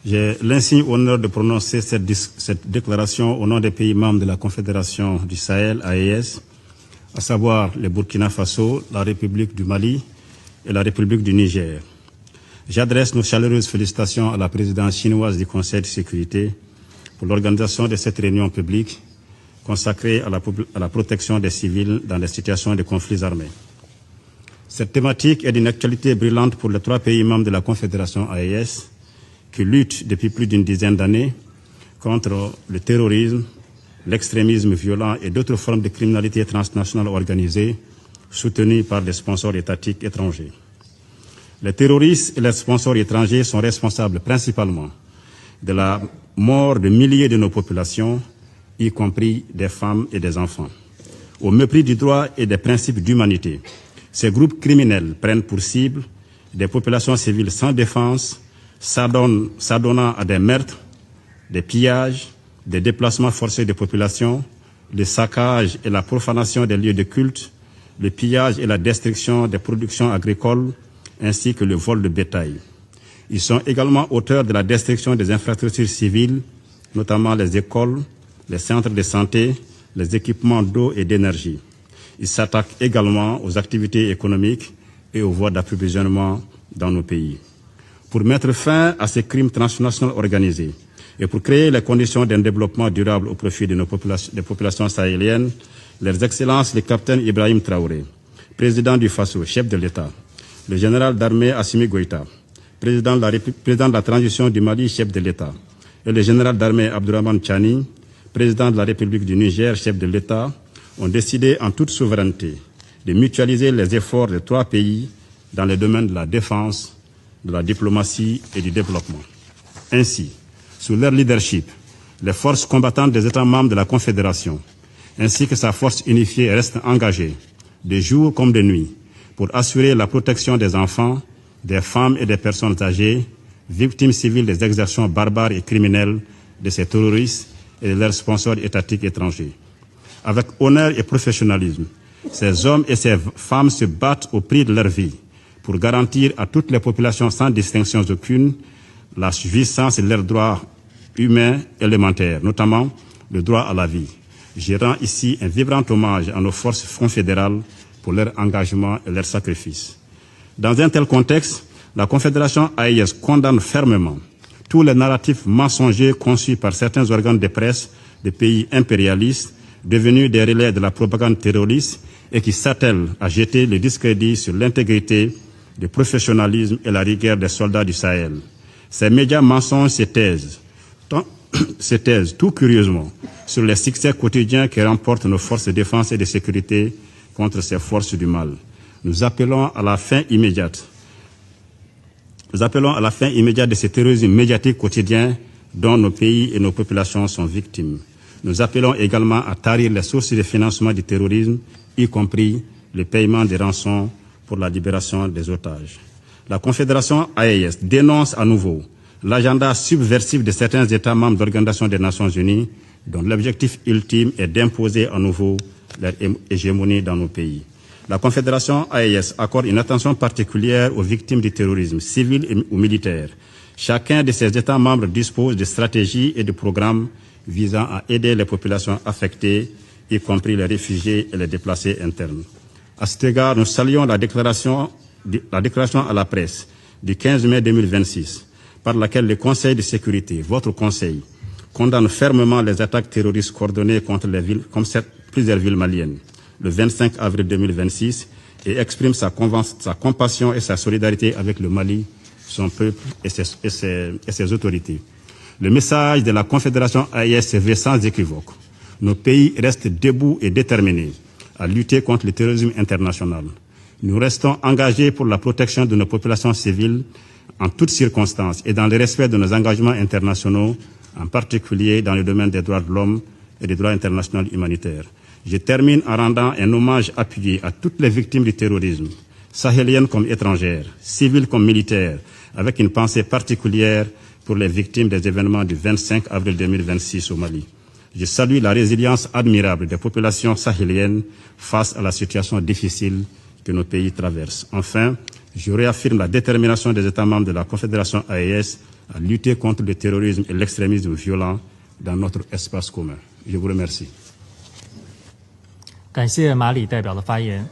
J'ai l'insigne honneur de prononcer cette déclaration au nom des pays membres de la Confédération du Sahel, AES, à savoir le Burkina Faso, la République du Mali et la République du Niger. J'adresse nos chaleureuses félicitations à la présidence chinoise du Conseil de sécurité pour l'organisation de cette réunion publique consacrée à la protection des civils dans les situations de conflits armés. Cette thématique est d'une actualité brûlante pour les 3 pays membres de la Confédération AES qui luttent depuis plus d'une dizaine d'années contre le terrorisme, l'extrémisme violent et d'autres formes de criminalité transnationale organisée soutenues par des sponsors étatiques étrangers. Les terroristes et les sponsors étrangers sont responsables principalement de la mort de milliers de nos populations, y compris des femmes et des enfants. Au mépris du droit et des principes d'humanité, ces groupes criminels prennent pour cible des populations civiles sans défense, s'adonnant à des meurtres, des pillages, des déplacements forcés de populations, le saccage et la profanation des lieux de culte, le pillage et la destruction des productions agricoles, ainsi que le vol de bétail. Ils sont également auteurs de la destruction des infrastructures civiles, notamment les écoles, les centres de santé, les équipements d'eau et d'énergie. Ils s'attaquent également aux activités économiques et aux voies d'approvisionnement dans nos pays. Pour mettre fin à ces crimes transnationaux organisés et pour créer les conditions d'un développement durable au profit de des populations sahéliennes, leurs excellences le capitaine Ibrahim Traoré, président du Faso, chef de l'État, le général d'armée Assimi Goïta, président de la transition du Mali, chef de l'État, et le général d'armée Abdourahmane Tchani, président de la République du Niger, chef de l'État, ont décidé en toute souveraineté de mutualiser les efforts des 3 pays dans les domaines de la défense, de la diplomatie et du développement. Ainsi, sous leur leadership, les forces combattantes des États membres de la Confédération, ainsi que sa force unifiée, restent engagées, de jour comme de nuit, pour assurer la protection des enfants, des femmes et des personnes âgées, victimes civiles des exactions barbares et criminelles de ces terroristes et de leurs sponsors étatiques étrangers. Avec honneur et professionnalisme, ces hommes et ces femmes se battent au prix de leur vie pour garantir à toutes les populations sans distinction aucune la jouissance de leurs droits humains élémentaires, notamment le droit à la vie. Je rends ici un vibrant hommage à nos forces confédérales pour leur engagement et leur sacrifice. Dans un tel contexte, la Confédération AES condamne fermement tous les narratifs mensongers conçus par certains organes de presse de pays impérialistes devenus des relais de la propagande terroriste et qui s'attellent à jeter le discrédit sur l'intégrité, le professionnalisme et la rigueur des soldats du Sahel. Ces médias mensonges se taisent tout curieusement sur les succès quotidiens que remportent nos forces de défense et de sécurité contre ces forces du mal. Nous appelons à la fin immédiate de ce terrorisme médiatique quotidien dont nos pays et nos populations sont victimes. Nous appelons également à tarir les sources de financement du terrorisme, y compris le paiement des rançons pour la libération des otages. La Confédération AES dénonce à nouveau l'agenda subversif de certains États membres d'Organisation des Nations Unies, dont l'objectif ultime est d'imposer à nouveau leur hégémonie dans nos pays. La Confédération AES accorde une attention particulière aux victimes du terrorisme, civils ou militaires. Chacun de ces États membres dispose de stratégies et de programmes visant à aider les populations affectées, y compris les réfugiés et les déplacés internes. À cet égard, nous saluons la déclaration à la presse du 15 mai 2026, par laquelle le Conseil de sécurité, votre Conseil, condamne fermement les attaques terroristes coordonnées contre les villes, comme plusieurs villes maliennes, le 25 avril 2026, et exprime sa compassion et sa solidarité avec le Mali, son peuple et ses autorités. Le message de la Confédération AES se veut sans équivoque. Nos pays restent debout et déterminés à lutter contre le terrorisme international. Nous restons engagés pour la protection de nos populations civiles en toutes circonstances et dans le respect de nos engagements internationaux, en particulier dans le domaine des droits de l'homme et des droits internationaux humanitaires. Je termine en rendant un hommage appuyé à toutes les victimes du terrorisme, sahéliennes comme étrangères, civiles comme militaires, avec une pensée particulière pour les victimes des événements du 25 avril 2026 au Mali. Je salue la résilience admirable des populations sahéliennes face à la situation difficile que nos pays traversent. Enfin, je réaffirme la détermination des États membres de la Confédération AES à lutter contre le terrorisme et l'extrémisme violent dans notre espace commun. Je vous remercie. 感谢马里代表的发言。